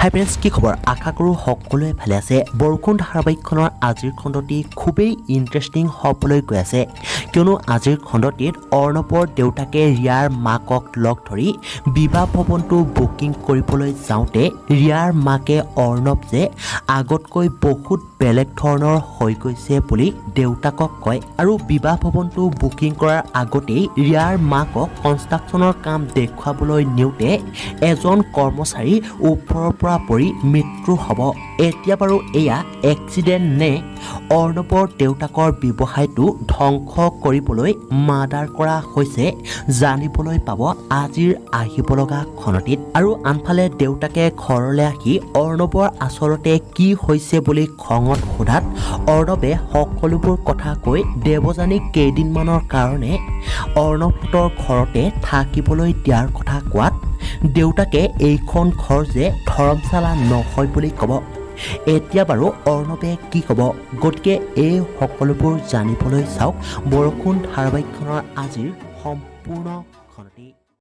হাই friends, কি খবৰ? আশা কৰোঁ সকলোৱে ভালে আছে। বৰষুণ ধাৰাবাহিকখনৰ আজিৰ খণ্ডটি খুবেই ইণ্টাৰেষ্টিং হ'বলৈ গৈ আছে, কিয়নো আজিৰ খণ্ডটিত অৰ্ণৱৰ দেউতাকে ৰিয়াৰ মাকক লগ ধৰি বিবাহ ভৱনটো বুকিং কৰিবলৈ যাওঁতে ৰিয়াৰ মাকে অৰ্ণৱ যে আগতকৈ বহুত বেলেগ ধৰণৰ হৈ গৈছে বুলি দেউতাকক কয় আৰু বিবাহ ভৱনটো বুকিং কৰাৰ আগতেই ৰিয়াৰ মাকক কনষ্ট্ৰাকশ্যনৰ কাম দেখুৱাবলৈ নিওঁতে এজন কৰ্মচাৰী ওপৰৰ পৰা পৰি মৃত্যু হ'ব। এতিয়া বাৰু এয়া এক্সিডেণ্ট নে অৰ্ণৱৰ দেউতাকৰ ব্যৱসায়টো ধ্বংস কৰিবলৈ মাৰ্ডাৰ কৰা হৈছে জানিবলৈ পাব আজিৰ আহিব লগা খণ্ডটিত। আৰু আনফালে দেউতাকে ঘৰলৈ আহি অৰ্ণৱৰ আচলতে কি হৈছে বুলি খঙত সোধাত অৰ্ণৱে সকলোবোৰ কথা কৈ দেৱযানীক কেইদিনমানৰ কাৰণে অৰ্ণৱহঁতৰ ঘৰতে থাকিবলৈ দিয়াৰ কথা কোৱাত দেউতাকে এইখন ঘৰ যে ধৰ্মশালা নহয় বুলি ক'ব। এতিয়া বাৰু অৰ্ণৱে কি ক'ব? গতিকে এই সকলোবোৰ জানিবলৈ চাওক বৰষুণ ধাৰাবাহিকখনৰ আজিৰ সম্পূৰ্ণ খণ্ডটি।